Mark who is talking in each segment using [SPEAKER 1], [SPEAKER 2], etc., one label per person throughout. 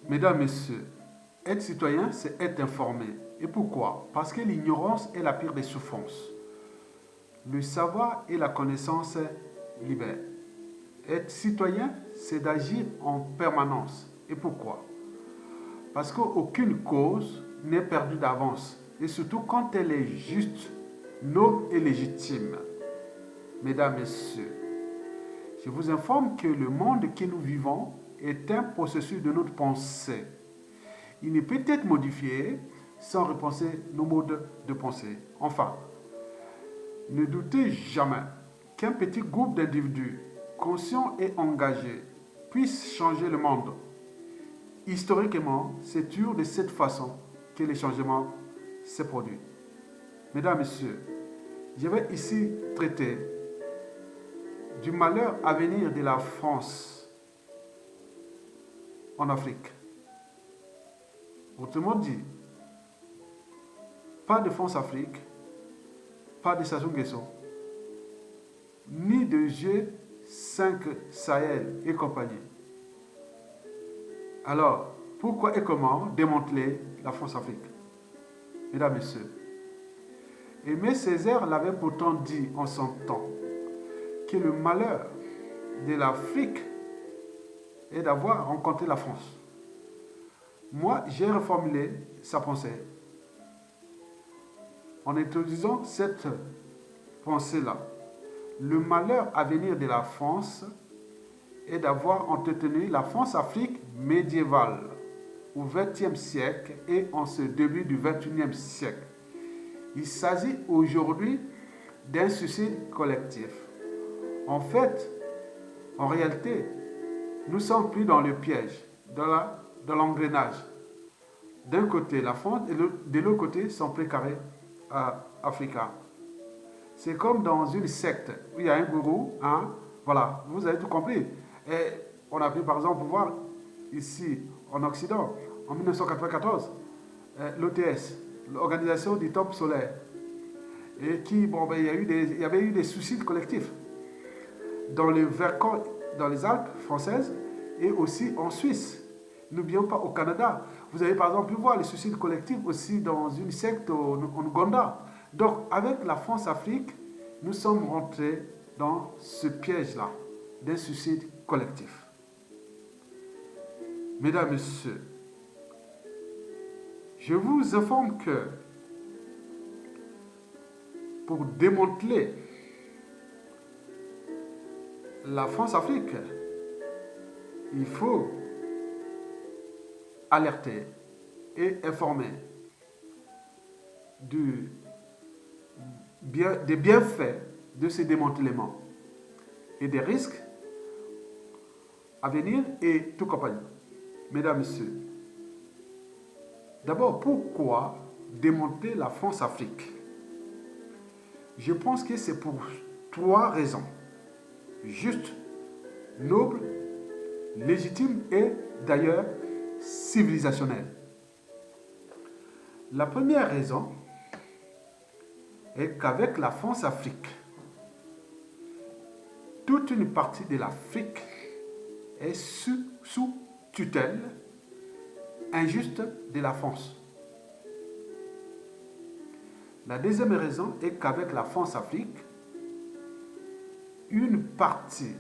[SPEAKER 1] Mesdames, Messieurs, être citoyen, c'est être informé. Et pourquoi? Parce que l'ignorance est la pire des souffrances. Le savoir et la connaissance libèrent. Être citoyen, c'est d'agir en permanence. Et pourquoi? Parce qu'aucune cause n'est perdue d'avance. Et surtout quand elle est juste, noble et légitime. Mesdames, Messieurs, je vous informe que le monde que nous vivons est un processus de notre pensée. Il ne peut être modifié sans repenser nos modes de pensée. Enfin, ne doutez jamais qu'un petit groupe d'individus conscients et engagés puisse changer le monde. Historiquement, c'est toujours de cette façon que le changement s'est produit. Mesdames, Messieurs, je vais ici traiter du malheur à venir de la France en Afrique. Autrement dit, pas de France-Afrique, pas de Sassou Nguesso, ni de G5 Sahel et compagnie. Alors, pourquoi et comment démanteler la France-Afrique? Mesdames, Messieurs, Aimé Césaire l'avait pourtant dit en son temps, que le malheur de l'Afrique est d'avoir rencontré la France. Moi, j'ai reformulé sa pensée en introduisant cette pensée-là. Le malheur à venir de la France est d'avoir entretenu la France-Afrique médiévale au XXe siècle et en ce début du XXIe siècle. Il s'agit aujourd'hui d'un suicide collectif. En fait, en réalité, nous sommes pris dans le piège, dans l'engrenage. D'un côté, la France et de l'autre côté, son précaré africain. C'est comme dans une secte où il y a un gourou, hein, voilà, vous avez tout compris. Et on a pu par exemple voir ici en Occident, en 1994, l'OTS, l'Organisation du Temple solaire, et qui, bon, ben, il y avait eu des suicides collectifs dans le Vercors, dans les Alpes françaises et aussi en Suisse. N'oublions pas au Canada. Vous avez par exemple pu voir les suicides collectifs aussi dans une secte en Ouganda. Donc avec la France-Afrique, nous sommes rentrés dans ce piège-là d'un suicide collectif. Mesdames, Messieurs, je vous informe que pour démanteler la France-Afrique, il faut alerter et informer des bienfaits de ce démantèlement et des risques à venir et tout compagnie. Mesdames, Messieurs, d'abord, pourquoi démonter la France-Afrique? Je pense que c'est pour 3 raisons. Juste, noble, légitime et d'ailleurs civilisationnelle. La première raison est qu'avec la France-Afrique, toute une partie de l'Afrique est sous tutelle injuste de la France. La deuxième raison est qu'avec la France-Afrique, une partie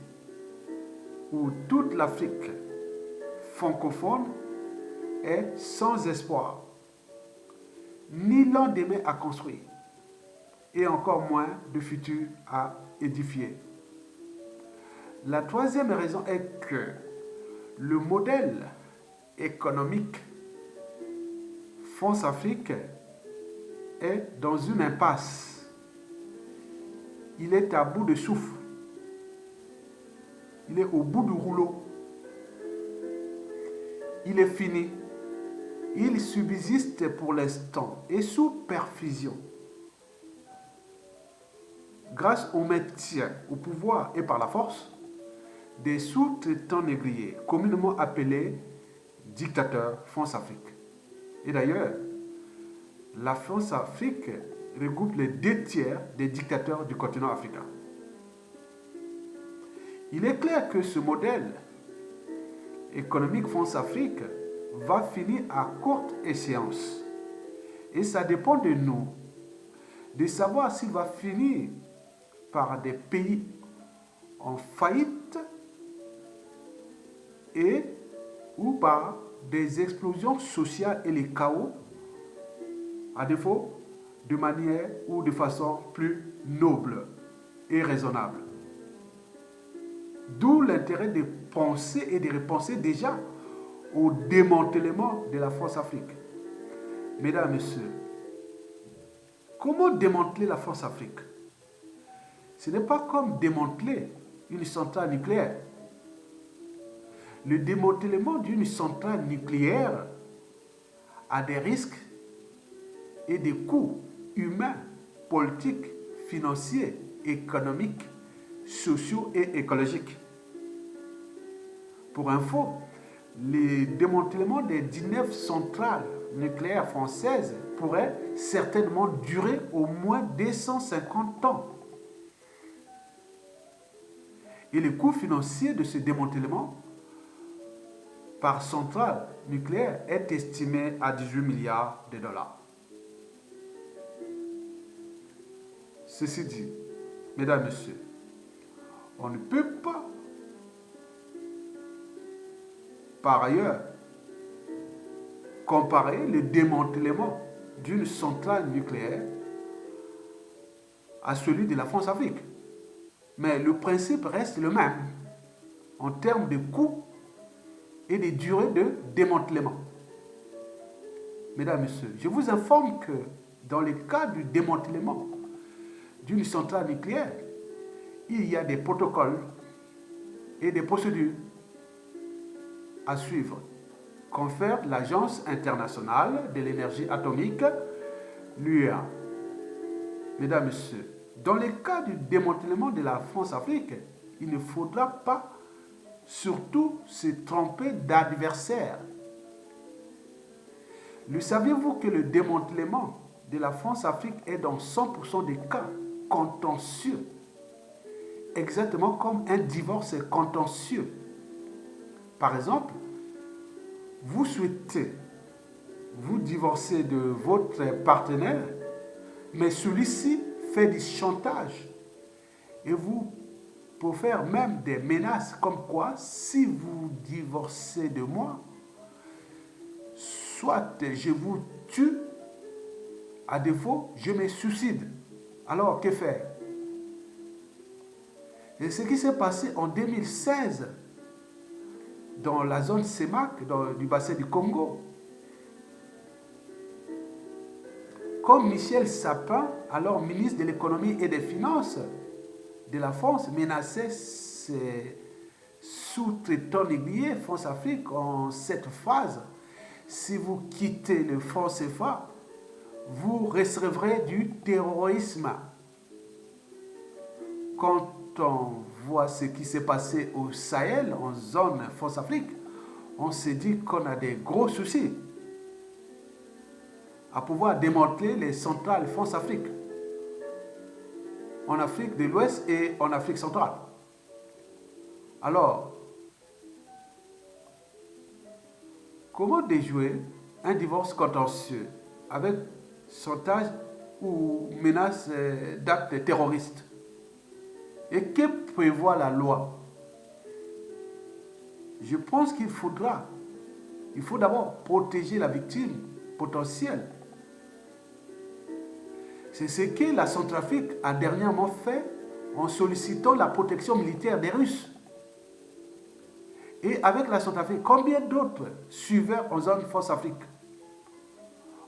[SPEAKER 1] où toute l'Afrique francophone est sans espoir, ni lendemain à construire, et encore moins de futur à édifier. La troisième raison est que le modèle économique France-Afrique est dans une impasse. Il est à bout de souffle. Il est au bout du rouleau. Il est fini. Il subsiste pour l'instant et sous perfusion. Grâce au maintien au pouvoir et par la force des sous-traitants négriers, communément appelés dictateurs France-Afrique. Et d'ailleurs, la France-Afrique regroupe les 2/3 des dictateurs du continent africain. Il est clair que ce modèle économique France-Afrique va finir à courte échéance. Et ça dépend de nous, de savoir s'il va finir par des pays en faillite et ou par des explosions sociales et les chaos, à défaut, de manière ou de façon plus noble et raisonnable. D'où l'intérêt de penser et de repenser déjà au démantèlement de la France-Afrique. Mesdames et messieurs, comment démanteler la France-Afrique? Ce n'est pas comme démanteler une centrale nucléaire. Le démantèlement d'une centrale nucléaire a des risques et des coûts humains, politiques, financiers, économiques, sociaux et écologiques. Pour info, le démantèlement des 19 centrales nucléaires françaises pourrait certainement durer au moins 250 ans. Et le coût financier de ce démantèlement par centrale nucléaire est estimé à 18 milliards de dollars. Ceci dit, mesdames et messieurs, on ne peut pas, par ailleurs, comparer le démantèlement d'une centrale nucléaire à celui de la France-Afrique. Mais le principe reste le même en termes de coûts et de durée de démantèlement. Mesdames et messieurs, je vous informe que dans le cas du démantèlement d'une centrale nucléaire, il y a des protocoles et des procédures à suivre, confère l'Agence internationale de l'énergie atomique, l'UEA. Mesdames et messieurs, dans le cas du démantèlement de la France-Afrique, il ne faudra pas surtout se tromper d'adversaire. Le saviez-vous que le démantèlement de la France-Afrique est dans 100% des cas contentieux, exactement comme un divorce est contentieux. Par exemple, vous souhaitez vous divorcer de votre partenaire, mais celui-ci fait du chantage et vous peut faire même des menaces comme quoi si vous divorcez de moi, soit je vous tue, à défaut je me suicide. Alors que faire? Et ce qui s'est passé en 2016 dans la zone CEMAC, du bassin du Congo. Comme Michel Sapin, alors ministre de l'économie et des finances de la France, menaçait ses sous-traitants négriers France-Afrique en cette phase: si vous quittez le franc CFA, vous recevrez du terrorisme. Quand on voit ce qui s'est passé au Sahel, en zone France-Afrique, on se dit qu'on a des gros soucis à pouvoir démanteler les centrales France-Afrique, en Afrique de l'Ouest et en Afrique centrale. Alors, comment déjouer un divorce contentieux avec chantage ou menace d'actes terroristes? Et que prévoit la loi? Je pense qu'il faut d'abord protéger la victime potentielle. C'est ce que la Centrafrique a dernièrement fait en sollicitant la protection militaire des Russes. Et avec la Centrafrique, combien d'autres suivaient en zone France-Afrique?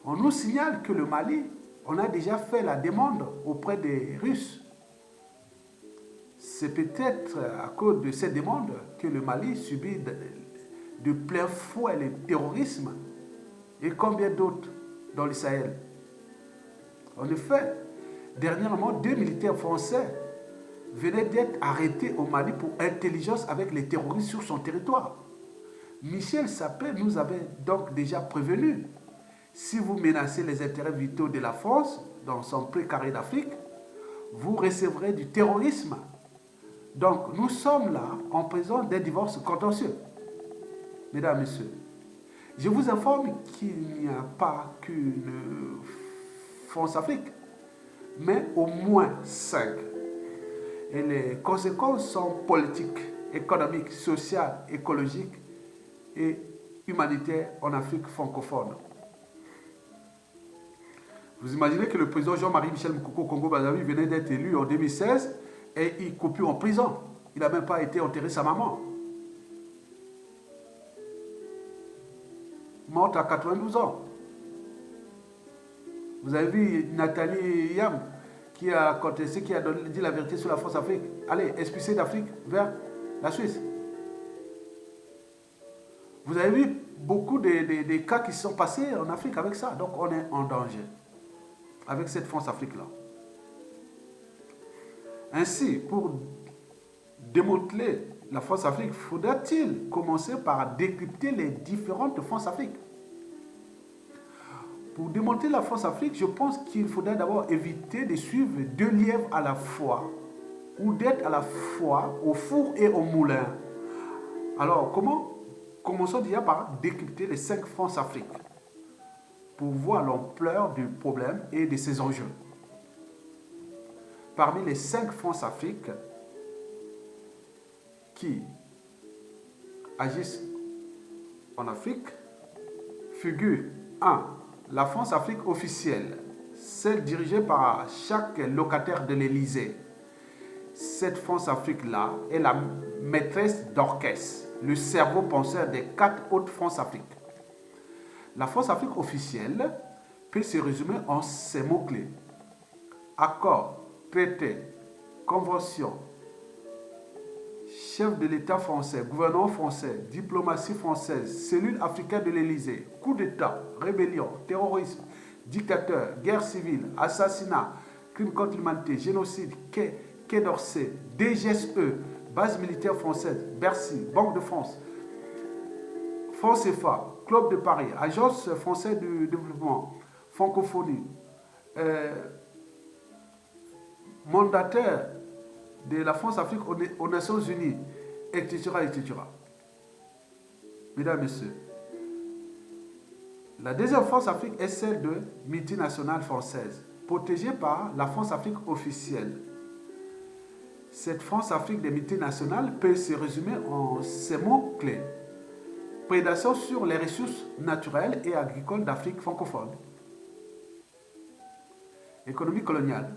[SPEAKER 1] On nous signale que le Mali, on a déjà fait la demande auprès des Russes. C'est peut-être à cause de cette demande que le Mali subit de plein fouet le terrorisme, et combien d'autres dans le Sahel. En effet, dernièrement, 2 militaires français venaient d'être arrêtés au Mali pour intelligence avec les terroristes sur son territoire. Michel Sapin nous avait donc déjà prévenu: si vous menacez les intérêts vitaux de la France dans son pré-carré d'Afrique, vous recevrez du terrorisme. Donc, nous sommes là en présence d'un divorce contentieux. Mesdames, Messieurs, Je vous informe qu'il n'y a pas qu'une France Afrique, mais au moins 5. Et les conséquences sont politiques, économiques, sociales, écologiques et humanitaires en Afrique francophone. Vous imaginez que le président Jean-Marie Michel Moukoko Congo-Brazzaville venait d'être élu en 2016 et il coupure en prison. Il n'a même pas été enterré sa maman. Morte à 92 ans. Vous avez vu Nathalie Yam qui a contesté, qui a dit la vérité sur la France-Afrique. Allez, expulsé d'Afrique vers la Suisse. Vous avez vu beaucoup de cas qui se sont passés en Afrique avec ça. Donc on est en danger avec cette France-Afrique-là. Ainsi, pour démanteler la France-Afrique, faudra-t-il commencer par décrypter les différentes France-Afriques? Pour démonter la France-Afrique, je pense qu'il faudrait d'abord éviter de suivre 2 lièvres à la fois ou d'être à la fois au four et au moulin. Alors, commençons déjà par décrypter les 5 France-Afrique pour voir l'ampleur du problème et de ses enjeux. Parmi les 5 France-Afrique qui agissent en Afrique, figure 1. La France-Afrique officielle, celle dirigée par chaque locataire de l'Élysée. Cette France-Afrique-là est la maîtresse d'orchestre, le cerveau penseur des 4 autres France-Afrique. La France-Afrique officielle peut se résumer en ces mots-clés: accord, traité, convention, chef de l'État français, gouvernement français, diplomatie française, cellule africaine de l'Élysée, coup d'État, rébellion, terrorisme, dictateur, guerre civile, assassinat, crime contre l'humanité, génocide, Quai d'Orsay, DGSE, base militaire française, Bercy, Banque de France, France CFA, Club de Paris, Agence française du développement, francophonie, mandataire de la France-Afrique aux Nations Unies, etc., etc. Mesdames et messieurs, la deuxième France-Afrique est celle de multinationale française, protégée par la France-Afrique officielle. Cette France-Afrique des multinationales peut se résumer en ces mots-clés: prédation sur les ressources naturelles et agricoles d'Afrique francophone, économie coloniale,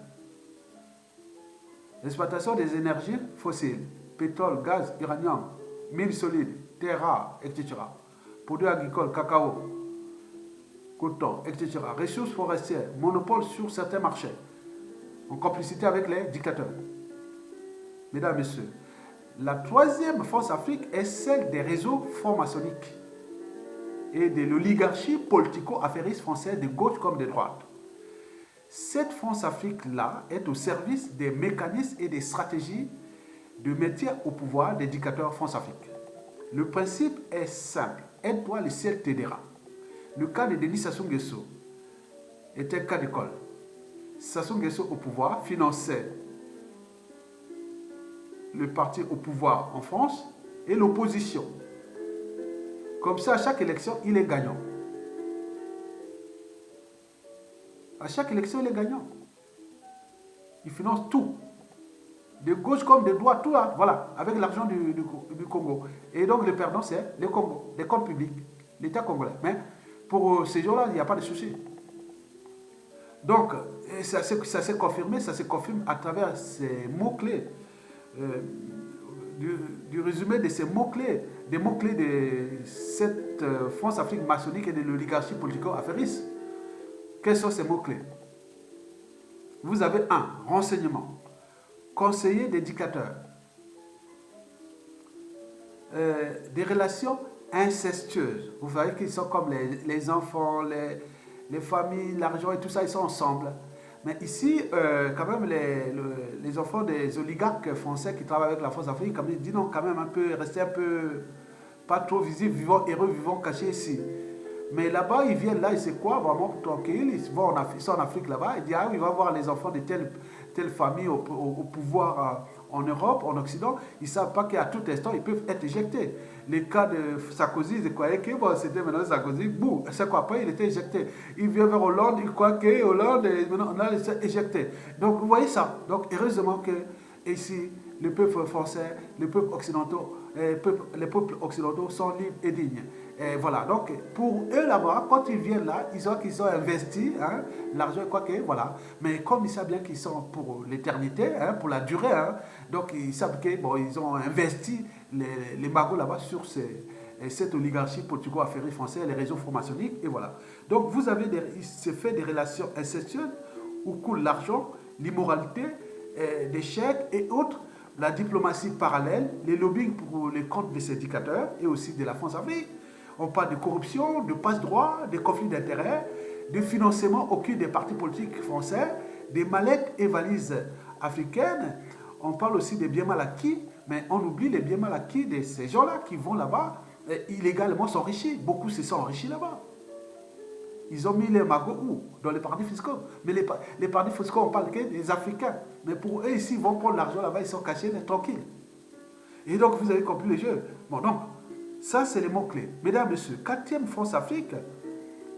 [SPEAKER 1] l'exploitation des énergies fossiles, pétrole, gaz, uranium, mines solides, terres rares, etc. Produits agricoles, cacao, coton, etc. Ressources forestières, monopole sur certains marchés, en complicité avec les dictateurs. Mesdames et messieurs, la troisième France-Afrique est celle des réseaux francs-maçonniques et de l'oligarchie politico-affairiste française de gauche comme de droite. Cette France-Afrique-là est au service des mécanismes et des stratégies de maintien au pouvoir des dictateurs France-Afrique. Le principe est simple: aide-toi, le ciel t'aidera. Le cas de Denis Sassou Nguesso était un cas d'école. Sassou Nguesso au pouvoir finançait le parti au pouvoir en France et l'opposition. Comme ça, à chaque élection, il est gagnant. À chaque élection, il est gagnant. Il finance tout. De gauche comme de droite, tout là, voilà, avec l'argent du Congo. Et donc, le perdant, c'est le Congo, les comptes publics, l'État congolais. Mais pour ces gens-là, il n'y a pas de souci. Donc, ça s'est confirmé, ça se confirme à travers ces mots-clés, du résumé de ces mots-clés, des mots-clés de cette France-Afrique maçonnique et de l'oligarchie politico-affairiste. Quels sont ces mots-clés? Vous avez 1. Renseignement. Conseiller des dictateurs. Des relations incestueuses. Vous voyez qu'ils sont comme les enfants, les familles, l'argent et tout ça, ils sont ensemble. Mais ici, quand même, les enfants des oligarques français qui travaillent avec la France-Afrique, ils disent non, quand même, rester un peu, pas trop visible, vivant heureux, vivant caché ici. Mais là-bas, ils viennent là, ils c'est quoi, vraiment tranquille, ils sont en Afrique là-bas, ils disent, ah oui, il va voir les enfants de telle famille au pouvoir en Europe, en Occident, ils ne savent pas qu'à tout instant, ils peuvent être éjectés. Les cas de Sarkozy, ils croyaient que bon, c'était maintenant Sarkozy, boum, c'est quoi, après il était éjecté. Il vient vers Hollande, il croit que Hollande, maintenant on a éjecté. Donc vous voyez ça. Donc heureusement que ici, le peuple français, les peuples occidentaux sont libres et dignes. Et voilà, donc pour eux là-bas, quand ils viennent là, ils ont investi hein, l'argent, quoi que, voilà. Mais comme ils savent bien qu'ils sont pour l'éternité, hein, pour la durée, hein, donc ils savent que bon, ils ont investi les magots là-bas sur cette oligarchie politico-affairée française, les réseaux francs-maçonniques, et voilà. Donc vous avez il se fait des relations incestueuses où coule l'argent, l'immoralité, des chèques et autres, la diplomatie parallèle, les lobbying pour les comptes des syndicateurs et aussi de la France-Afrique. On parle de corruption, de passe-droit, des conflits d'intérêts, de financement occulte des partis politiques français, des mallettes et valises africaines. On parle aussi des biens mal acquis, mais on oublie les biens mal acquis de ces gens-là qui vont là-bas illégalement s'enrichir. Beaucoup se sont enrichis là-bas. Ils ont mis les magots où? Dans les paradis fiscaux. Mais les paradis fiscaux, on parle que des Africains. Mais pour eux, ici, ils vont prendre l'argent là-bas, ils sont cachés, tranquilles. Et donc, vous avez compris le jeu. Bon, donc, ça, c'est les mots-clés. Mesdames, Messieurs, 4e France-Afrique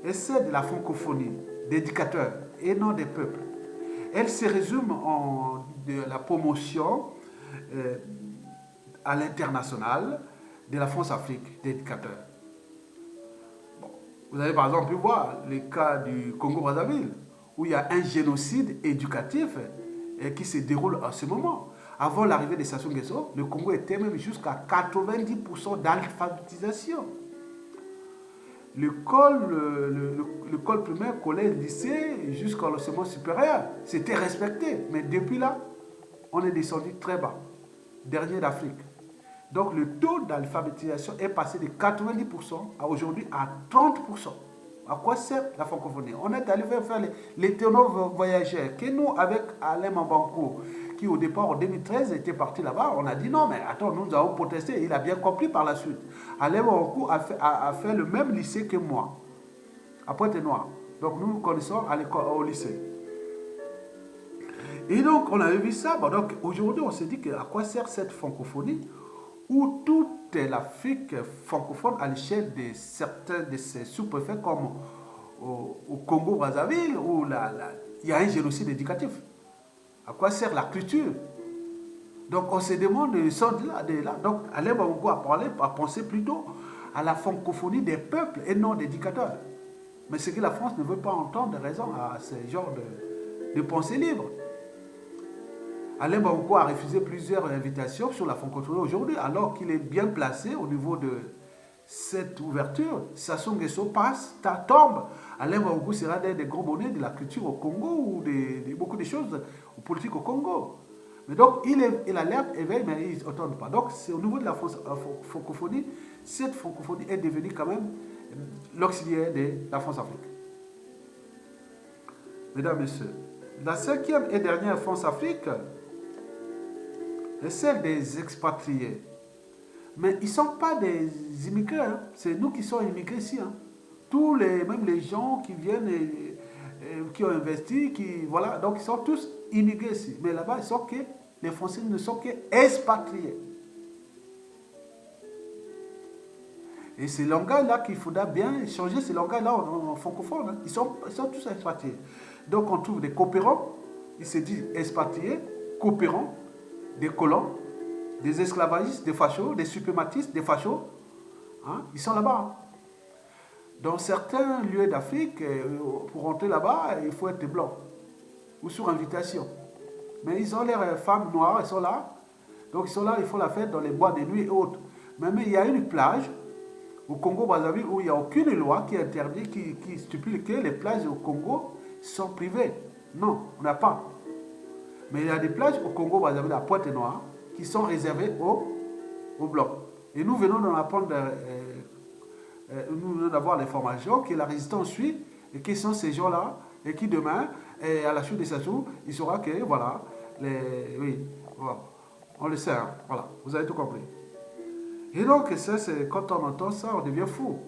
[SPEAKER 1] est celle de la francophonie, d'éducateurs et non des peuples. Elle se résume en de la promotion à l'international de la France-Afrique d'éducateurs. Vous avez par exemple pu voir le cas du Congo-Brazzaville, où il y a un génocide éducatif qui se déroule en ce moment. Avant l'arrivée de Sassou Nguesso, le Congo était même jusqu'à 90% d'alphabétisation. L'école primaire, collège, lycée, jusqu'à l'enseignement supérieur, c'était respecté. Mais depuis là, on est descendu très bas, dernier d'Afrique. Donc le taux d'alphabétisation est passé de 90% à aujourd'hui à 30%. À quoi sert la francophonie? On est allé faire les théonomes voyageurs, que nous, avec Alain Mambanko, qui au départ en 2013 était parti là-bas, on a dit non, mais attends, nous avons protesté, il a bien compris par la suite. Alain Mambanko a fait le même lycée que moi, à Pointe-Noire. Donc nous nous connaissons au lycée. Et donc on avait vu ça. Bon, donc aujourd'hui on s'est dit que, à quoi sert cette francophonie où toute l'Afrique francophone à l'échelle de certains de ces sous-préfets comme au Congo-Brazzaville où il y a un génocide éducatif. À quoi sert la culture? Donc on se demande, ils sont de là. Donc Alain Bongo a pensé plutôt à la francophonie des peuples et non des dictateurs. Mais c'est que la France ne veut pas entendre de raison à ce genre de pensée libre. Alain Bongo a refusé plusieurs invitations sur la francophonie aujourd'hui, alors qu'il est bien placé au niveau de cette ouverture. Sassou Nguesso passe, tombe. Alain Bongo sera des gros bonnets de la culture au Congo ou de beaucoup de choses politiques au Congo. Mais donc, il alerte, éveille, mais ils n'entendent pas. Donc, c'est au niveau de la francophonie, cette francophonie est devenue quand même l'auxiliaire de la France-Afrique. Mesdames, Messieurs, la 5e et dernière France-Afrique est celle des expatriés. Mais ils ne sont pas des immigrés, hein. C'est nous qui sommes immigrés ici. Hein. Même les gens qui viennent, qui ont investi, voilà, donc ils sont tous immigrés ici. Mais là-bas, les Français ne sont qu'expatriés. Et ces langages-là qu'il faudra bien changer, ces langages-là en francophone, hein. Ils sont tous expatriés. Donc on trouve des coopérants, ils se disent expatriés, coopérants, des colons, des esclavagistes, des fachos, des suprématistes, des fachos. Hein, ils sont là-bas. Hein. Dans certains lieux d'Afrique, pour rentrer là-bas, il faut être blanc ou sur invitation. Mais ils ont leurs femmes noires, ils sont là. Donc ils sont là, ils font la fête dans les bois de nuit et autres. Mais il y a une plage au Congo-Brazzaville où il n'y a aucune loi qui interdit, qui stipule que les plages au Congo sont privées. Non, on n'a pas. Mais il y a des plages au Congo-Brazzaville, à Pointe-Noire, qui sont réservées aux Blancs. Et nous venons d'en apprendre, nous venons d'avoir l'information que la résistance suit, et qui sont ces gens-là, et qui demain, à la chute de Sassou, il saura que, voilà, oui, voilà, on le sait, hein, voilà, vous avez tout compris. Et donc, ça, quand on entend ça, on devient fou.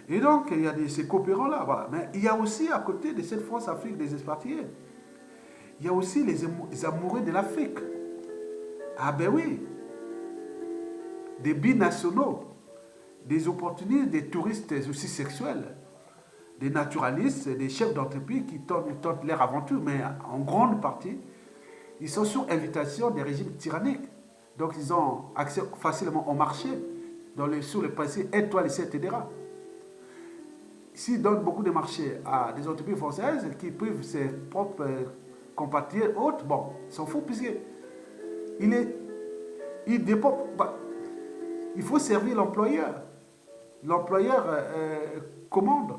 [SPEAKER 1] Et donc, il y a ces coopérants-là, voilà. Mais il y a aussi, à côté de cette France-Afrique des expatriés, il y a aussi les amoureux de l'Afrique. Ah ben oui, des binationaux, des opportunistes, des touristes aussi sexuels, des naturalistes, des chefs d'entreprise qui tentent leur aventure, mais en grande partie, ils sont sur invitation des régimes tyranniques. Donc ils ont accès facilement au marché, sur le principe aide-toi, etc. S'ils donnent beaucoup de marchés à des entreprises françaises qui privent ses propres compatriotes autres, bon, ils s'en foutent puisque il est, il dépend, bah, il faut servir l'employeur. L'employeur commande,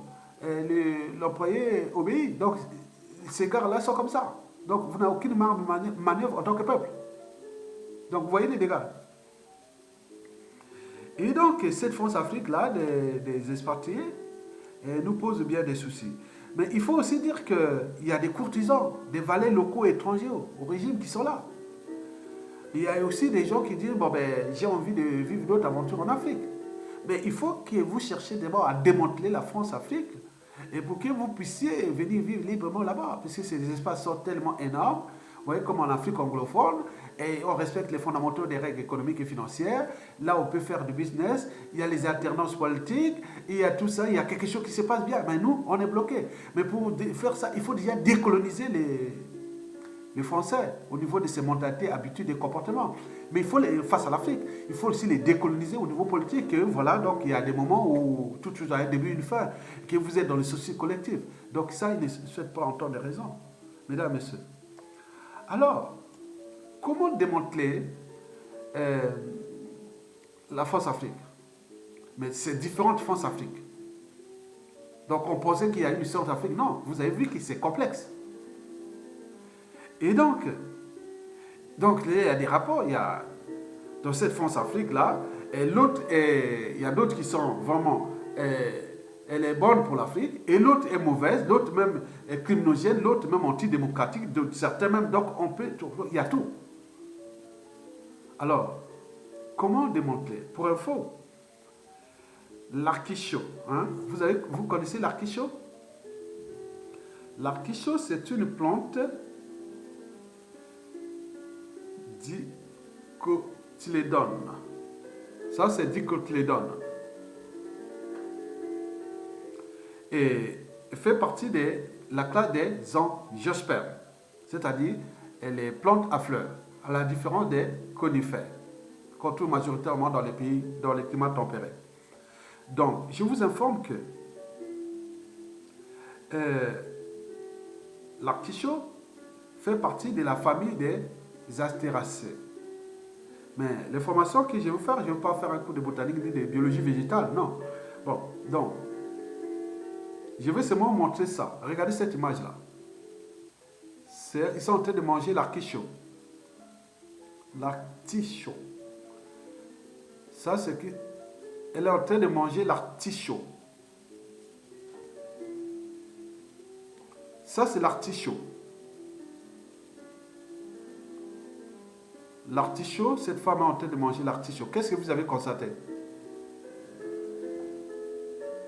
[SPEAKER 1] l'employé obéit. Donc ces gars-là sont comme ça. Donc vous n'avez aucune marge de manœuvre en tant que peuple. Donc vous voyez les dégâts. Et donc cette France-Afrique-là, des expatriés, nous pose bien des soucis. Mais il faut aussi dire qu'il y a des courtisans, des valets locaux étrangers au régime qui sont là. Il y a aussi des gens qui disent, bon ben j'ai envie de vivre d'autres aventures en Afrique. Mais il faut que vous cherchiez d'abord à démanteler la France-Afrique et pour que vous puissiez venir vivre librement là-bas, puisque ces espaces sont tellement énormes, vous voyez, comme en Afrique anglophone, et on respecte les fondamentaux des règles économiques et financières. Là, on peut faire du business, il y a les alternances politiques, il y a tout ça, il y a quelque chose qui se passe bien. Mais nous, on est bloqués. Mais pour faire ça, il faut déjà décoloniser les Français au niveau de ses mentalités, habitudes et comportements. Mais il faut, face à l'Afrique, il faut aussi les décoloniser au niveau politique. Que, voilà, donc il y a des moments où toute chose a un début et une fin, que vous êtes dans le souci collectif. Donc ça, il ne souhaite pas entendre de raison. Mesdames et messieurs. Alors, comment démanteler la France-Afrique? Mais c'est différentes France-Afrique. Donc on pensait qu'il y a une France-Afrique. Non, vous avez vu que c'est complexe. Et donc, il y a des rapports, il y a dans cette France-Afrique-là, et l'autre, il y a d'autres qui sont vraiment, elle est bonne pour l'Afrique, et l'autre est mauvaise, l'autre même est criminogène, l'autre même antidémocratique, certains même, donc on peut, il y a tout. Alors, comment démanteler? Pour info, l'artichaut, hein? Vous connaissez l'artichaut? L'artichaut, c'est une plante dicotylédone. Ça, c'est dicotylédone. Et fait partie de la classe des angiospermes, c'est-à-dire les plantes à fleurs, à la différence des conifères, qu'on trouve majoritairement dans les pays, dans les climats tempérés. Donc, je vous informe que l'artichaut fait partie de la famille des Astéracées. Mais l'information que je vais vous faire, je ne vais pas faire un cours de botanique ni de biologie végétale, non. Bon, donc, je vais seulement montrer ça. Regardez cette image-là. Ils sont en train de manger l'artichaut. L'artichaut. Ça, c'est que... Elle est en train de manger l'artichaut. Ça, c'est l'artichaut. L'artichaut, cette femme est en train de manger l'artichaut. Qu'est-ce que vous avez constaté?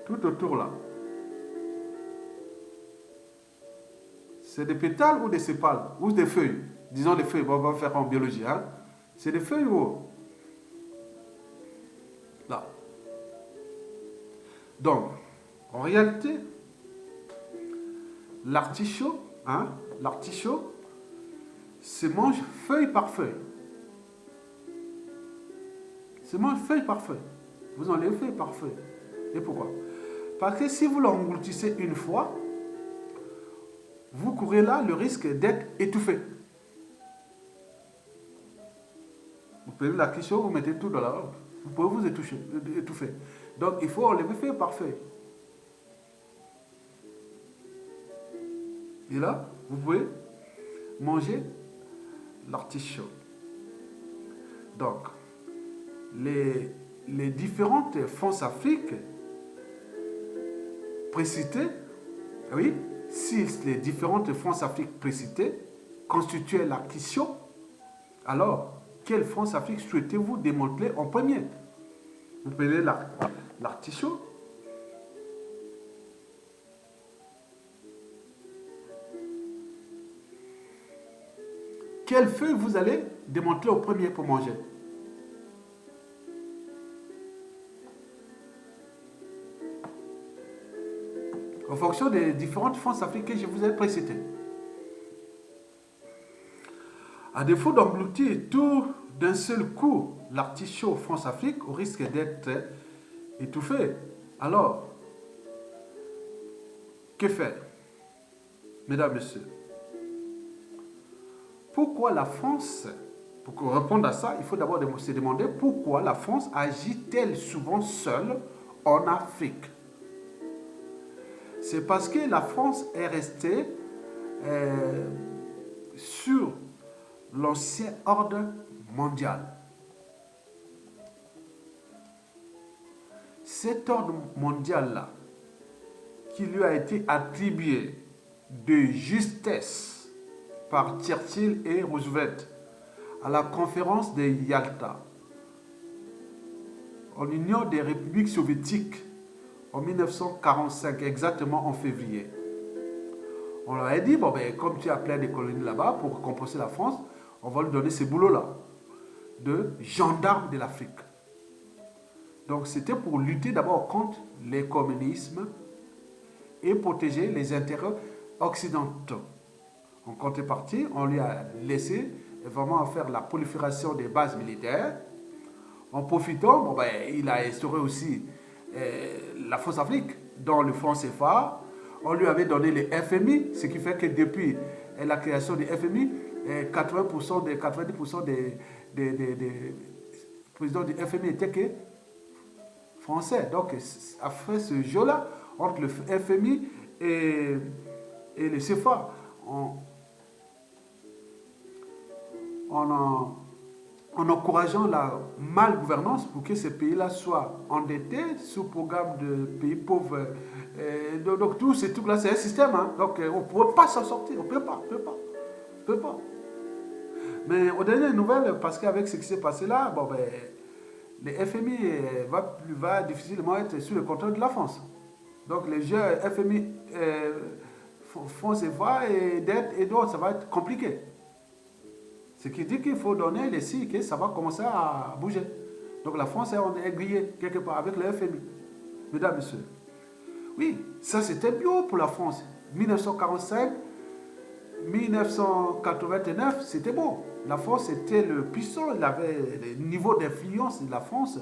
[SPEAKER 1] Tout autour là. C'est des pétales ou des sépales? Ou des feuilles? Disons des feuilles, on va faire en biologie. Hein? C'est des feuilles ou... Là. Donc, en réalité, l'artichaut, hein, l'artichaut se mange feuille par feuille. Se mange feuille par feuille. Vous enlevez feuille par feuille. Et pourquoi? Parce que si vous l'engloutissez une fois, vous courez là le risque d'être étouffé. Vous prenez l'artichaut, vous mettez tout dans la robe. Vous pouvez vous étouffer. Donc il faut enlever feuille par feuille. Et là, vous pouvez manger l'artichaut. Donc, les différentes France-Afrique précitées, oui, si les différentes France-Afrique précitées constituaient l'artichaut, alors quelle France-Afrique souhaitez-vous démanteler en premier? Vous prenez l'artichaut. Quelle feuille vous allez démantelé au premier pour manger. En fonction des différentes France africaines que je vous ai précitées. À défaut d'engloutir tout d'un seul coup l'artichaut France-Afrique au risque d'être étouffé, alors, que faire, mesdames, messieurs? Pourquoi la France, pour répondre à ça, il faut d'abord se demander pourquoi la France agit-elle souvent seule en Afrique? C'est parce que la France est restée sur l'ancien ordre mondial. Cet ordre mondial-là, qui lui a été attribué de justesse par Churchill et Roosevelt à la conférence de Yalta, en Union des républiques soviétiques, en 1945, exactement en février. On leur a dit, bon ben, comme tu as plein de colonies là-bas, pour compenser la France, on va lui donner ce boulot-là, de gendarme de l'Afrique. Donc c'était pour lutter d'abord contre les communismes et protéger les intérêts occidentaux. En contrepartie, on lui a laissé vraiment faire la prolifération des bases militaires. En profitant, bon ben, il a instauré aussi la France-Afrique dans le franc CFA. On lui avait donné le FMI, ce qui fait que depuis la création du FMI, 90% des présidents du FMI étaient que français. Donc, après ce jeu-là, entre le FMI et le CFA, en encourageant la malgouvernance pour que ces pays-là soient endettés sous programme de pays pauvres. Donc tout ce truc-là, c'est un système. Hein. Donc on ne peut pas s'en sortir. On ne peut pas. Mais aux dernières nouvelles, parce qu'avec ce qui s'est passé là, bon, ben, le FMI va difficilement être sous le contrôle de la France. Donc les jeux FMI font ses voies et dettes et d'autres, ça va être compliqué. Ce qui dit qu'il faut donner les signes que ça va commencer à bouger. Donc la France est grillée quelque part avec le FMI. Mesdames, messieurs. Oui, ça c'était bio pour la France. 1945, 1989, c'était bon. La France était le puissant, il avait le niveau d'influence de la France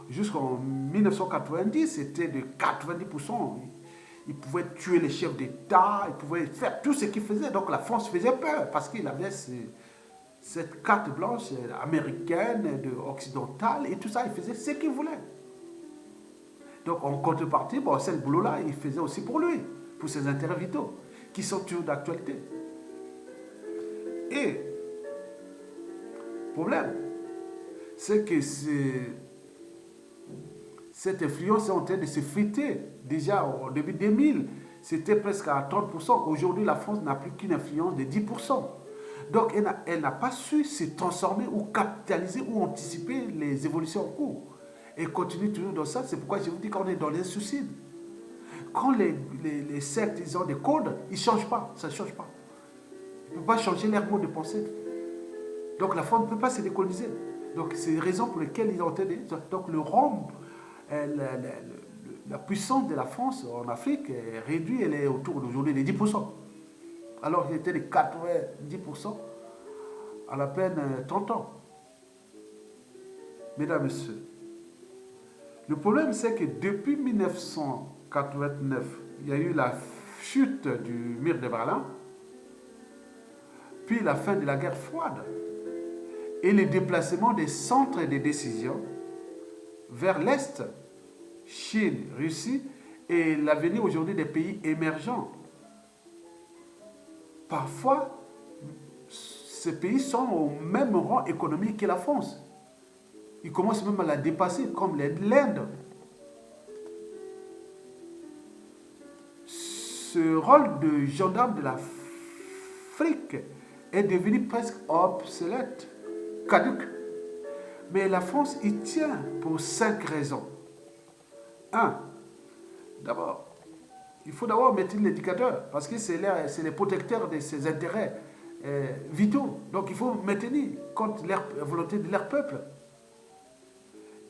[SPEAKER 1] jusqu'en 1990, c'était de 90%. Il pouvait tuer les chefs d'État, il pouvait faire tout ce qu'il faisait. Donc la France faisait peur parce qu'il avait cette carte blanche américaine, occidentale, et tout ça, il faisait ce qu'il voulait. Donc en contrepartie, bon, c'est le boulot-là, il faisait aussi pour lui, pour ses intérêts vitaux, qui sont toujours d'actualité. Et le problème, c'est que cette influence est en train de se friter. Déjà au début 2000, c'était presque à 30%. Aujourd'hui, la France n'a plus qu'une influence de 10%. Donc, elle n'a pas su se transformer ou capitaliser ou anticiper les évolutions en cours. Et continue toujours dans ça. C'est pourquoi je vous dis qu'on est dans les soucis. Quand les sectes, ils ont des codes, ils ne changent pas. Ça ne change pas. Ils ne peuvent pas changer leur mode de pensée. Donc, la France ne peut pas se décoloniser. Donc, c'est la raison pour laquelle ils ont été... Donc, le Rome, la puissance de la France en Afrique est réduite. Elle est autour d'aujourd'hui de 10%. Alors qu'il était de 90% à la peine 30 ans. Mesdames, Messieurs, le problème c'est que depuis 1989, il y a eu la chute du mur de Berlin, puis la fin de la guerre froide et le déplacement des centres de décision vers l'Est, Chine, Russie, et l'avenir aujourd'hui des pays émergents. Parfois, ces pays sont au même rang économique que la France. Ils commencent même à la dépasser, comme l'Inde. Ce rôle de gendarme de l'Afrique est devenu presque obsolète, caduc. Mais la France y tient pour 5 raisons. 1. D'abord, il faut d'abord mettre l'indicateur, parce que c'est les protecteurs de ses intérêts vitaux. Donc il faut maintenir contre la volonté de leur peuple.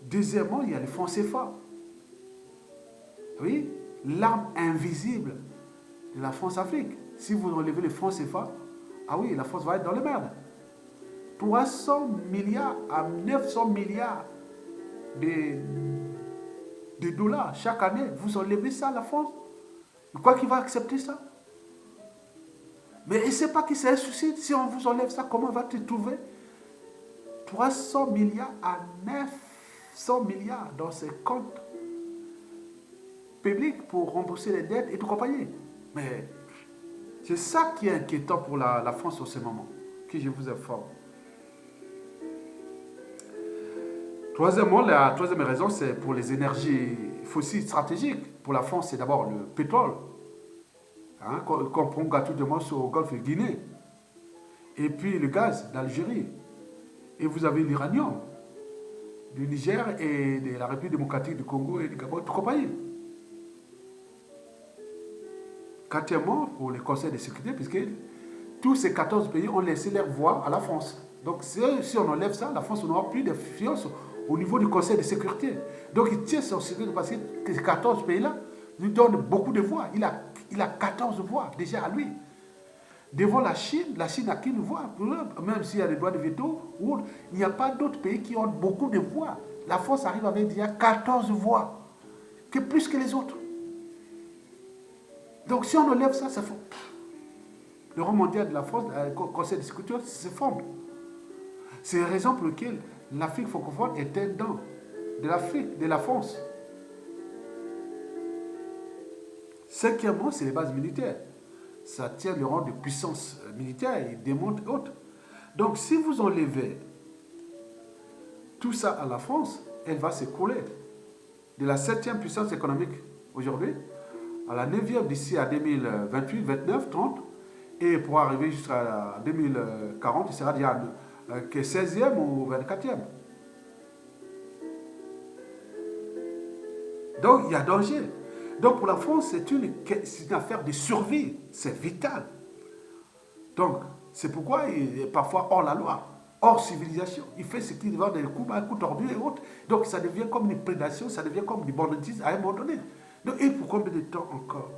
[SPEAKER 1] Deuxièmement, il y a le franc CFA. Oui, l'arme invisible de la France-Afrique. Si vous enlevez le franc CFA, ah oui, la France va être dans les merdes. 300 milliards à 900 milliards de dollars chaque année. Vous enlevez ça à la France? Quoi qu'il va accepter ça? Mais il ne sait pas que c'est un souci. Si on vous enlève ça, comment va-t-il trouver 300 milliards à 900 milliards dans ses comptes publics pour rembourser les dettes et tout compagnie? Mais c'est ça qui est inquiétant pour la France en ce moment, que je vous informe. Troisièmement, la troisième raison, c'est pour les énergies fossiles stratégiques. Pour la France, c'est d'abord le pétrole. Hein, qu'on prend gratuitement sur le golfe de Guinée. Et puis le gaz d'Algérie. Et vous avez l'uranium du Niger et de la République démocratique du Congo et du Gabon, tout compagnie. Quatrièmement, pour les conseils de sécurité, puisque tous ces 14 pays ont laissé leur voix à la France. Donc si on enlève ça, la France n'aura plus d'influence au niveau du conseil de sécurité. Donc il tient son sécurité parce que ces 14 pays-là lui donnent beaucoup de voix. Il a 14 voix déjà à lui. Devant la Chine n'a qu'une voix. Même s'il y a des droits de veto, il n'y a pas d'autres pays qui ont beaucoup de voix. La France arrive avec déjà 14 voix, que plus que les autres. Donc si on enlève ça, c'est faux. Le rang mondial de la France, le Conseil de sécurité, s'effondre. C'est la raison pour laquelle l'Afrique francophone est un dent de l'Afrique, de la France. Cinquièmement, c'est les bases militaires. Ça tient le rang de puissance militaire, il démonte autres. Donc si vous enlevez tout ça à la France, elle va s'écrouler. De la 7e puissance économique aujourd'hui, à la 9e d'ici à 2028, 29, 30, et pour arriver jusqu'à 2040, il sera déjà que 16e ou 24e. Donc il y a danger. Donc pour la France, c'est une affaire de survie, c'est vital. Donc c'est pourquoi il est parfois hors la loi, hors civilisation. Il fait ce qu'il veut, des coups tordus et autres. Donc ça devient comme une prédation, ça devient comme du banditisme à un moment donné. Donc, et pour combien de temps encore?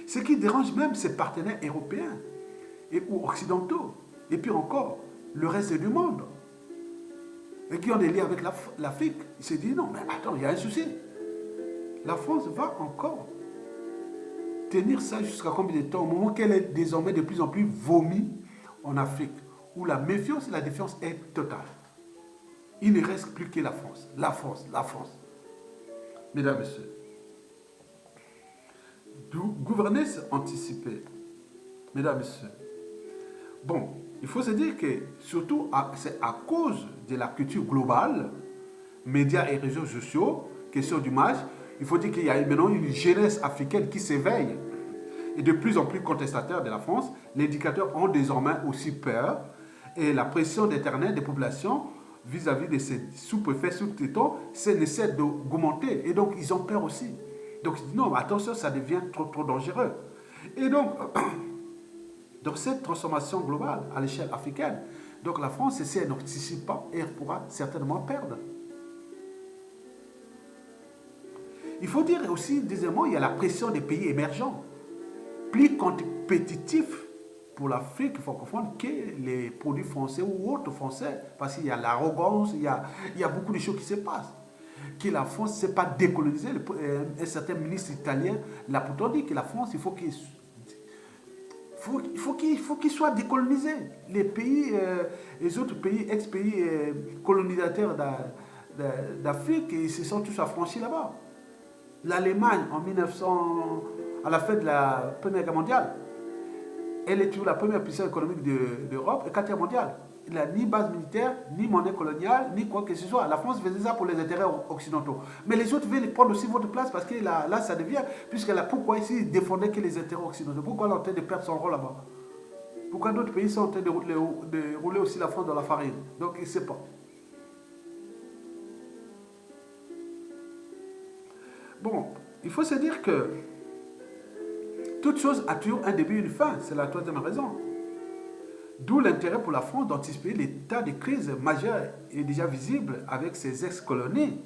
[SPEAKER 1] Ce qui dérange même ses partenaires européens ou occidentaux, et puis encore le reste du monde, et qui ont des liens avec l'Afrique, il se dit non, mais attends, il y a un souci. La France va encore tenir ça jusqu'à combien de temps, au moment qu'elle est désormais de plus en plus vomi en Afrique, où la méfiance et la défiance est totale. Il ne reste plus que la France, la France, la France. Mesdames et messieurs, gouvernance anticipée. Mesdames et messieurs, bon, il faut se dire que surtout c'est à cause de la culture globale, médias et réseaux sociaux, question d'image, il faut dire qu'il y a maintenant une jeunesse africaine qui s'éveille et de plus en plus contestataire de la France. Les éducateurs ont désormais aussi peur et la pression d'Internet des populations vis-à-vis de ces sous-préfets, sous-traitants, ne cesse d'augmenter. Et donc, ils ont peur aussi. Donc, ils disent non, attention, ça devient trop dangereux. Et donc, dans cette transformation globale à l'échelle africaine, donc la France, si elle n'anticipe pas, elle pourra certainement perdre. Il faut dire aussi, deuxièmement, il y a la pression des pays émergents, plus compétitifs pour l'Afrique francophone que les produits français ou autres français, parce qu'il y a l'arrogance, il y a beaucoup de choses qui se passent. Que la France ne sait pas décoloniser. Un certain ministre italien l'a pourtant dit que la France, il faut qu'il soit décolonisé. Les pays, les autres pays, ex-pays colonisateurs d'Afrique, ils se sont tous affranchis là-bas. L'Allemagne, en 1900, à la fin de la Première Guerre mondiale, elle est toujours la première puissance économique d'Europe et quatrième mondiale. Il n'a ni base militaire, ni monnaie coloniale, ni quoi que ce soit. La France faisait ça pour les intérêts occidentaux. Mais les autres veulent prendre aussi votre place parce que là ça devient, pourquoi ici ils défendaient que les intérêts occidentaux? Pourquoi elle est en train de perdre son rôle là-bas? Pourquoi d'autres pays sont en train de rouler aussi la France dans la farine? Donc il ne sait pas. Bon, il faut se dire que toute chose a toujours un début et une fin. C'est la troisième raison. D'où l'intérêt pour la France d'anticiper l'état de crise majeure et déjà visible avec ses ex-colonies.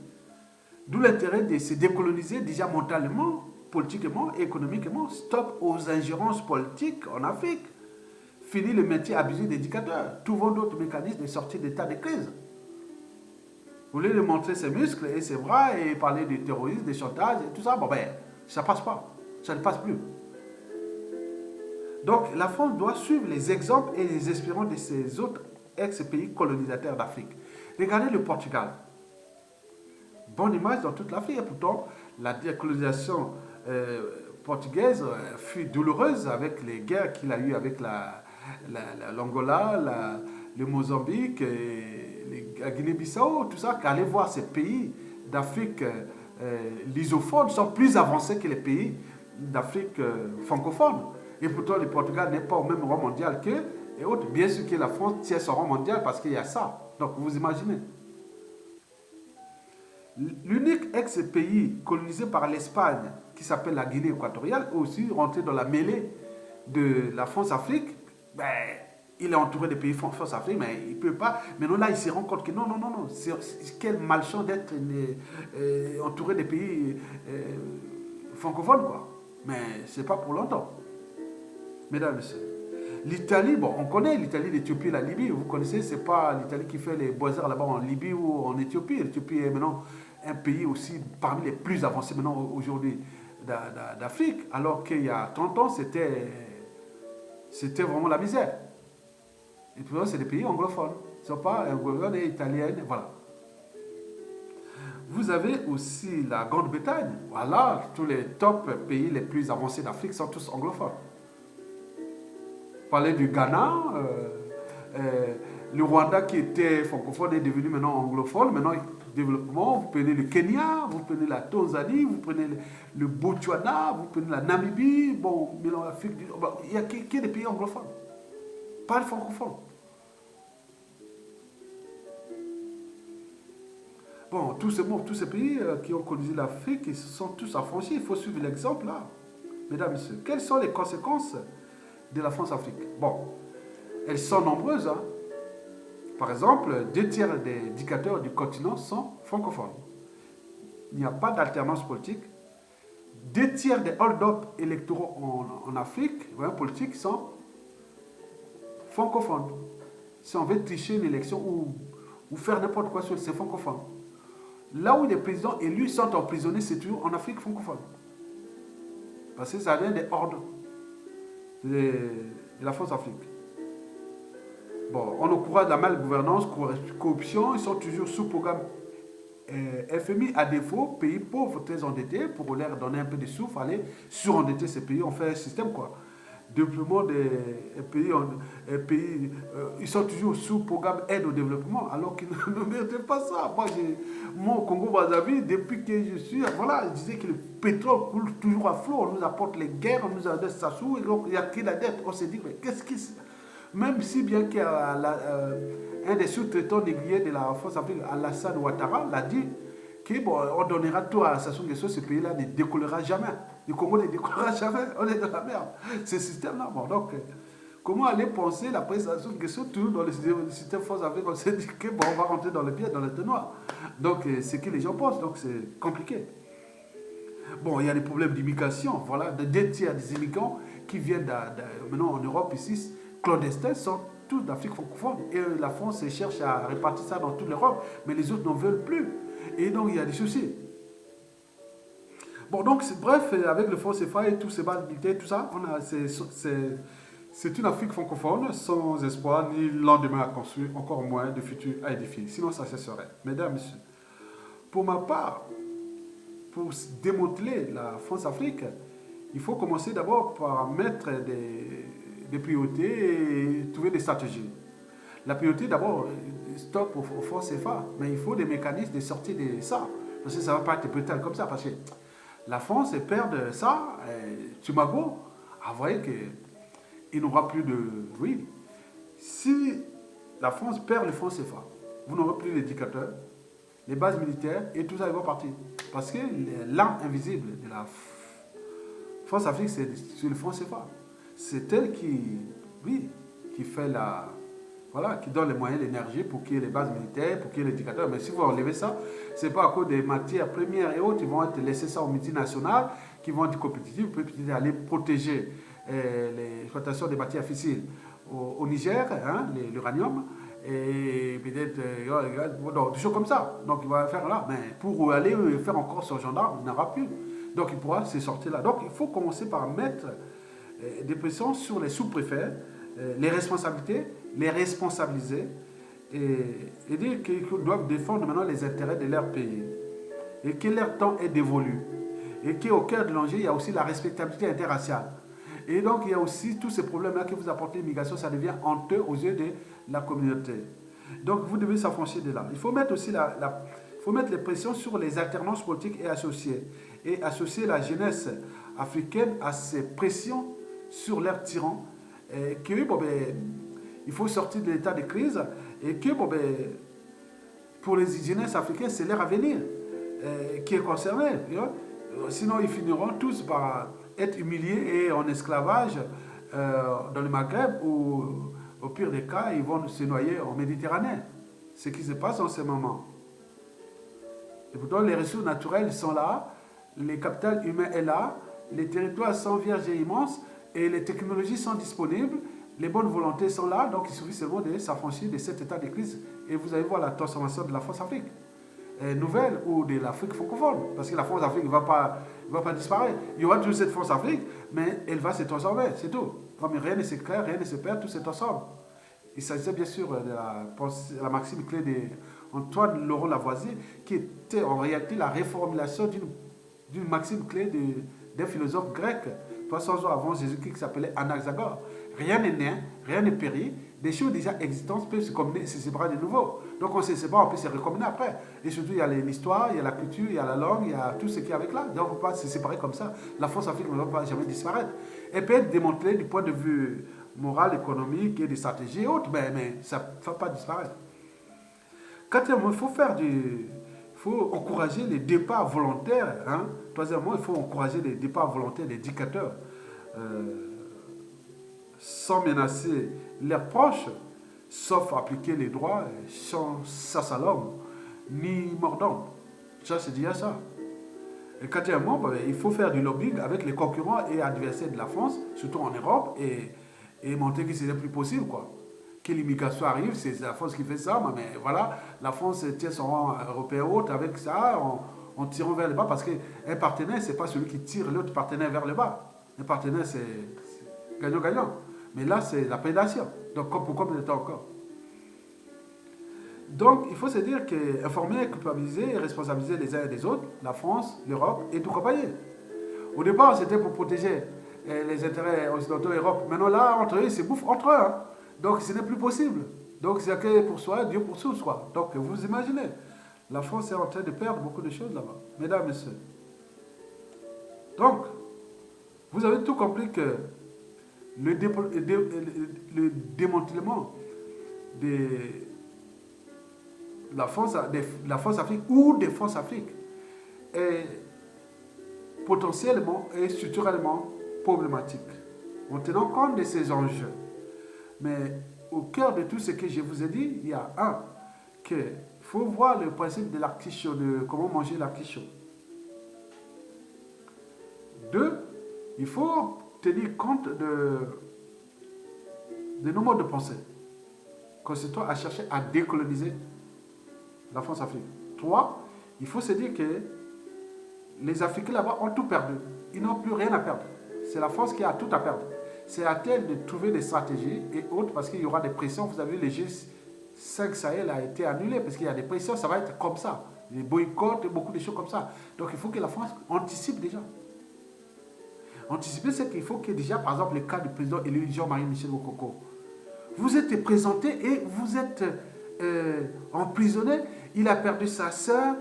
[SPEAKER 1] D'où l'intérêt de se décoloniser déjà mentalement, politiquement et économiquement. Stop aux ingérences politiques en Afrique. Fini le métier abusif d'éducateur. Trouvons d'autres mécanismes de sortie d'état de crise. Vous voulez lui montrer ses muscles et ses bras et parler du terrorisme, des chantages et tout ça, bon ben, ça passe pas. Ça ne passe plus. Donc la France doit suivre les exemples et les expériences de ses autres ex-pays colonisateurs d'Afrique. Regardez le Portugal. Bonne image dans toute l'Afrique. Et pourtant, la décolonisation portugaise fut douloureuse avec les guerres qu'il a eues avec l'Angola, le Mozambique, la Guinée-Bissau, tout ça. Qu'aller voir ces pays d'Afrique lusophone sont plus avancés que les pays d'Afrique francophone. Et pourtant, le Portugal n'est pas au même rang mondial qu'eux et autres. Bien sûr que la France tient son rang mondial parce qu'il y a ça. Donc, vous imaginez. L'unique ex-pays colonisé par l'Espagne, qui s'appelle la Guinée équatoriale, aussi rentré dans la mêlée de la France-Afrique, ben, il est entouré des pays France-Afrique, mais il ne peut pas. Maintenant, là, il se rend compte que non. Quel malchance d'être entouré des pays francophones, quoi. Mais ce n'est pas pour longtemps. Mesdames et messieurs. L'Italie, bon, on connaît l'Italie, l'Éthiopie, la Libye. Vous connaissez, c'est pas l'Italie qui fait les beaux-arts là-bas en Libye ou en Éthiopie. L'Éthiopie est maintenant un pays aussi parmi les plus avancés maintenant aujourd'hui d'Afrique. Alors qu'il y a 30 ans, c'était vraiment la misère. Et puis c'est des pays anglophones. Ce ne sont pas anglophones et italiennes, voilà. Vous avez aussi la Grande-Bretagne. Voilà, tous les top pays les plus avancés d'Afrique sont tous anglophones. Parler du Ghana, le Rwanda qui était francophone est devenu maintenant anglophone. Maintenant, développement, vous prenez le Kenya, vous prenez la Tanzanie, vous prenez le Botswana, vous prenez la Namibie, bon, l'Afrique du Nord. Bon, il y a qui des pays anglophones, pas les francophones. Bon, tous ces pays qui ont colonisé l'Afrique, ils se sont tous affranchis. Il faut suivre l'exemple là. Mesdames et messieurs, quelles sont les conséquences de la France-Afrique? Bon, elles sont nombreuses. Hein. Par exemple, 2/3 des dictateurs du continent sont francophones. Il n'y a pas d'alternance politique. 2/3 des hold-up électoraux en Afrique, politiques, sont francophones. Si on veut tricher une élection ou faire n'importe quoi, c'est francophone. Là où les présidents élus sont emprisonnés, c'est toujours en Afrique francophone. Parce que ça vient des hordes de la France-Afrique. Bon, on encourage la malgouvernance, corruption, ils sont toujours sous programme FMI. À défaut, pays pauvres, très endettés, pour leur donner un peu de sous, il fallait surendetter ces pays, on fait un système quoi. Développement des pays, ils sont toujours sous programme aide au développement, alors qu'ils ne méritaient pas ça. Moi, au Congo-Brazzaville, depuis que je suis, voilà, je disais que le pétrole coule toujours à flot, on nous apporte les guerres, on nous adresse ça sous, et donc il y a que la dette. On s'est dit, mais qu'est-ce qui se... Même si bien qu'un des sous-traitants négriers de la France-Afrique, Alassane Ouattara, l'a dit, que bon, on donnera tout à Sassou Nguesso, ce pays-là ne décollera jamais. Le Congo ne décollera jamais, on est dans la merde. Ce système-là, bon, donc, comment aller penser la prestation de Sassou toujours dans le système France-Afrique? On s'est dit que bon, on va rentrer dans le pied, dans le tennoir. Donc, c'est ce que les gens pensent, donc c'est compliqué. Bon, il y a des problèmes d'immigration, voilà, de 2/3 des immigrants qui viennent maintenant en Europe ici, clandestins, sont tous d'Afrique francophone. Et la France cherche à répartir ça dans toute l'Europe, mais les autres n'en veulent plus. Et donc, il y a des soucis. Bon, donc, bref, avec le franc CFA et tous ces bases militaires, tout ça, c'est une Afrique francophone sans espoir, ni lendemain à construire, encore moins de futur à édifier. Sinon, ça cesserait. Mesdames, messieurs, pour ma part, pour démanteler la France-Afrique, il faut commencer d'abord par mettre des priorités et trouver des stratégies. La priorité d'abord, stop au franc CFA, mais il faut des mécanismes de sortie de ça. Parce que ça ne va pas être brutal comme ça, parce que la France perd ça, Tumago, vous voyez qu'il n'aura plus de... Oui, si la France perd le franc CFA, vous n'aurez plus l'éducateur, les bases militaires, et tout ça, ils vont partir. Parce que l'arme invisible de la France-Afrique, c'est le franc CFA. C'est elle qui qui fait voilà, qui donne les moyens, l'énergie pour qu'il y ait les bases militaires, pour qu'il y ait les dictateurs. Mais si vous enlevez ça, ce n'est pas à cause des matières premières et autres, ils vont être laissés ça aux multinationales qui vont être compétitives, pour aller protéger l'exploitation des matières fossiles au Niger, hein, l'uranium, et peut-être des choses comme ça. Donc il va faire là, mais pour aller faire encore son gendarme, il n'aura plus. Donc il pourra se sortir là. Donc il faut commencer par mettre des pressions sur les sous-préfets, les responsabilités, les responsabiliser et dire qu'ils doivent défendre maintenant les intérêts de leur pays et que leur temps est dévolu et qu'au cœur de l'enjeu, il y a aussi la respectabilité interraciale. Et donc, il y a aussi tous ces problèmes-là que vous apportez l'immigration, ça devient honteux aux yeux de la communauté. Donc, vous devez s'affranchir de là. Il faut mettre aussi il faut mettre les pressions sur les alternances politiques et associer la jeunesse africaine à ces pressions sur leurs tyrans, que bon, ben, il faut sortir de l'état de crise et que bon, ben, pour les jeunesses africaines, c'est leur avenir qui est concerné. Sinon, ils finiront tous par être humiliés et en esclavage dans le Maghreb ou au pire des cas, ils vont se noyer en Méditerranée. Ce qui se passe en ce moment. Et pourtant, les ressources naturelles sont là, les capitales humaines sont là, les territoires sont vierges et immenses et les technologies sont disponibles, les bonnes volontés sont là, donc il suffit seulement de s'affranchir de cet état de crise et vous allez voir la transformation de la France-Afrique nouvelle ou de l'Afrique francophone. Parce que la France-Afrique ne va pas disparaître. Il y aura toujours cette France-Afrique, mais elle va se transformer, c'est tout. Comme rien ne se crée, rien ne se perd, tout se transforme. Il s'agissait bien sûr de la maxime clé d'Antoine Laurent Lavoisier, qui était en réalité la reformulation d'une maxime clé d'un philosophe grec, 300 ans avant Jésus-Christ, qui s'appelait Anaxagore. Rien n'est né, rien n'est péri, des choses déjà existantes peuvent se combiner et se séparer de nouveau. Donc on se sépare, on peut se recombiner après. Et surtout, il y a l'histoire, il y a la culture, il y a la langue, il y a tout ce qui est avec là. Donc on ne peut pas se séparer comme ça. La France-Afrique ne va pas jamais disparaître. Elle peut être démantelée du point de vue moral, économique et de stratégie et autres, mais ça ne va pas disparaître. Quatrièmement, il faut encourager les départs volontaires. Hein. Troisièmement, il faut encourager les départs volontaires des dictateurs sans menacer leurs proches, sauf appliquer les droits sans sas à l'homme, ni mordant. Ça, c'est déjà ça. Et quatrièmement, il faut faire du lobbying avec les concurrents et adversaires de la France, surtout en Europe, et montrer que ce n'est plus possible, quoi. Que l'immigration arrive, c'est la France qui fait ça, mais voilà, la France tient son rang européen haute avec ça, en tirant vers le bas, parce qu'un partenaire, ce n'est pas celui qui tire l'autre partenaire vers le bas. Un partenaire, c'est gagnant-gagnant. Mais là, c'est la prédation. Donc, pourquoi peut-être encore? Donc, il faut se dire qu'informer, culpabiliser et responsabiliser les uns et les autres, la France, l'Europe et tout compagnie. Au départ, c'était pour protéger les intérêts occidentaux et l'Europe. Maintenant, là, entre eux, ils se bouffent entre eux. Hein. Donc, ce n'est plus possible. Donc, c'est que pour soi, Dieu pour tous, quoi. Donc, vous imaginez, la France est en train de perdre beaucoup de choses là-bas. Mesdames, messieurs. Donc, vous avez tout compris que le démantèlement de la France-Afrique ou des France-Afrique est potentiellement et structurellement problématique, en tenant compte de ces enjeux. Mais au cœur de tout ce que je vous ai dit, il y a qu'il faut voir le principe de l'artichaut, de comment manger l'artichaut. 2, il faut tenir compte de nos modes de pensée, consistant à chercher à décoloniser la France-Afrique. 3, il faut se dire que les Africains là-bas ont tout perdu. Ils n'ont plus rien à perdre. C'est la France qui a tout à perdre. C'est à elle de trouver des stratégies et autres parce qu'il y aura des pressions. Vous avez vu, le G5 Sahel a été annulé parce qu'il y a des pressions, ça va être comme ça. Les boycotts et beaucoup de choses comme ça. Donc il faut que la France anticipe déjà. Anticiper, c'est qu'il faut que déjà, par exemple, le cas du président élu Jean-Marie Michel Mokoko, vous êtes présenté et vous êtes emprisonné. Il a perdu sa soeur,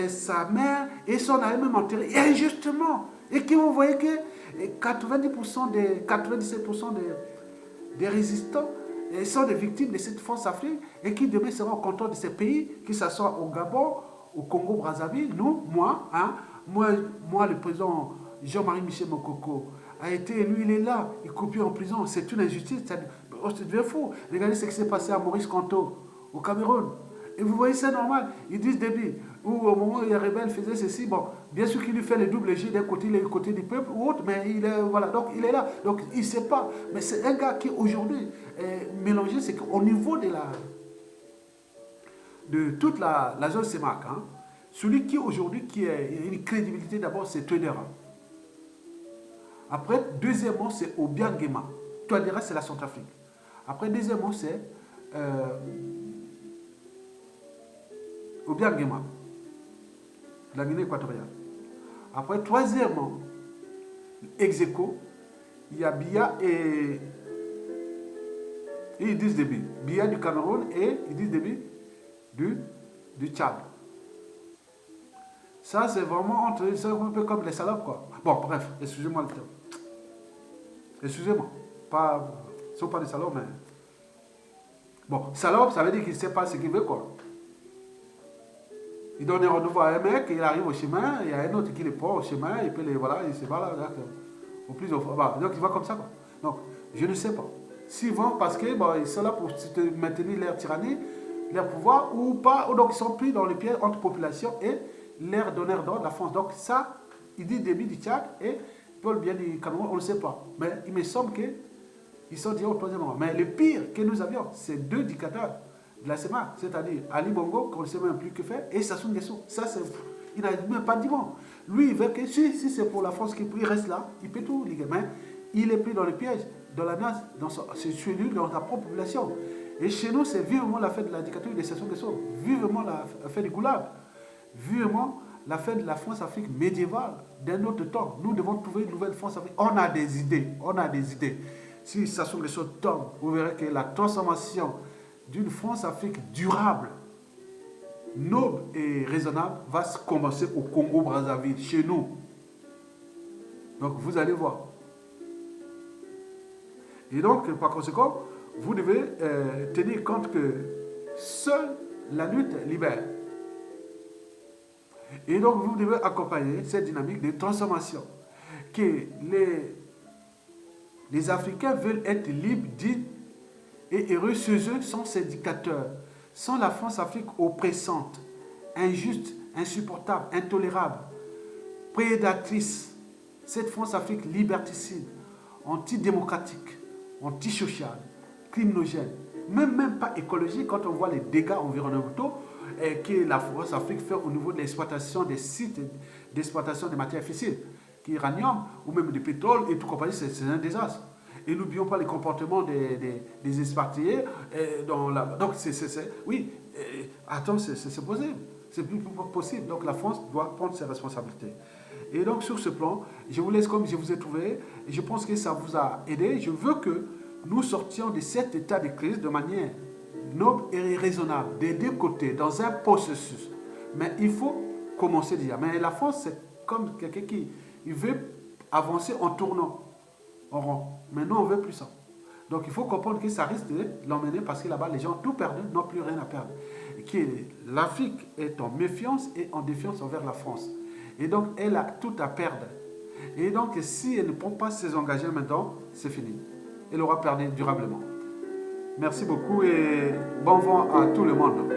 [SPEAKER 1] sa mère et son ami même enterré. Et injustement. Et que vous voyez que 97% des résistants sont des victimes de cette France-Afrique et qui demain seront contents de ces pays, que ce soit au Gabon, au Congo-Brazzaville, nous, moi, le président Jean-Marie Michel Mokoko a été élu, il est là, il est coupé en prison, c'est une injustice. oh, ça devient fou. Regardez ce qui s'est passé à Maurice Kamto, au Cameroun. Et vous voyez, c'est normal. Ils disent Déby, ou au moment où les rebelles faisaient ceci, bon, bien sûr qu'il lui fait le double jeu, d'un côté, il est du côté du peuple ou autre, mais il est, voilà, donc il est là. Donc il ne sait pas. Mais c'est un gars qui aujourd'hui est mélangé, c'est qu'au niveau de toute la zone CEMAC, hein, celui qui aujourd'hui qui a une crédibilité d'abord, c'est Touadéra. Après, deuxièmement, c'est Obiangema. Touadéra, c'est la Centrafrique. Après, deuxièmement, c'est Obiangema, la Guinée équatoriale. Après, troisièmement, ex-aequo, il y a Biya et Idriss Déby. Biya du Cameroun et Idriss Déby du Tchad. Ça, c'est vraiment entre, c'est un peu comme les salopes, quoi. Bon, bref, excusez-moi le terme. Excusez-moi. Ils ne sont pas des salopes, mais... Bon, salope, ça veut dire qu'il ne sait pas ce qu'il veut, quoi. Il donne un rendez-vous à un mec, il arrive au chemin, il y a un autre qui le prend au chemin, et puis voilà, il se bat là, au plus au fond. Bah, donc il va comme ça, quoi. Donc, je ne sais pas. S'ils vont parce que bon, ils sont là pour maintenir leur tyrannie, leur pouvoir, ou pas, ou donc ils sont pris dans le piège entre population et leur donneur d'ordre, la France. Donc ça, il dit Déby du Tchad et Paul Biya du Cameroun, on ne sait pas. Mais il me semble qu'ils sont déjà au troisième rang. Mais le pire que nous avions, c'est deux dictateurs de la CEMAC, c'est-à-dire Ali Bongo, qu'on ne sait même plus que faire, et Sassou Nguesso. Ça, c'est... Il n'a même pas dit bon. Lui, il veut que si c'est pour la France qu'il reste là, il peut tout, les gamins. Il est pris dans le piège, dans la nasse, chez lui, dans sa propre population. Et chez nous, c'est vivement la fête de la dictature de Sassou Nguesso, vivement la fête du Goulag, vivement la fête de la France-Afrique médiévale, d'un autre temps. Nous devons trouver une nouvelle France-Afrique. On a des idées, on a des idées. Si Sassou Nguesso tombe, vous verrez que la transformation d'une France-Afrique durable, noble et raisonnable va se commencer au Congo-Brazzaville, chez nous. Donc vous allez voir. Et donc, par conséquent, vous devez tenir compte que seule la lutte libère. Et donc, vous devez accompagner cette dynamique de transformation. Que les Africains veulent être libres, dignes et heureux chez eux sans ces dictateurs, sans la France-Afrique oppressante, injuste, insupportable, intolérable, prédatrice. Cette France-Afrique liberticide, antidémocratique, antisociale, criminogène, même pas écologique quand on voit les dégâts environnementaux que la France-Afrique fait au niveau de l'exploitation des sites d'exploitation des matières fossiles, qui est uranium ou même du pétrole et tout compagnie, c'est un désastre. Et n'oublions pas les comportements des expatriés. Donc, oui, attends, c'est possible. C'est plus possible. Donc, la France doit prendre ses responsabilités. Et donc, sur ce plan, je vous laisse comme je vous ai trouvé. Et je pense que ça vous a aidé. Je veux que nous sortions de cet état de crise de manière noble et raisonnable, des deux côtés, dans un processus. Mais il faut commencer déjà. Mais la France, c'est comme quelqu'un qui veut avancer en tournant en rond. Mais nous, on ne veut plus ça. Donc, il faut comprendre que ça risque de l'emmener parce que là-bas, les gens ont tout perdu, n'ont plus rien à perdre. Et l'Afrique est en méfiance et en défiance envers la France. Et donc, elle a tout à perdre. Et donc, si elle ne prend pas ses engagements maintenant, c'est fini. Elle aura perdu durablement. Merci beaucoup et bon vent à tout le monde.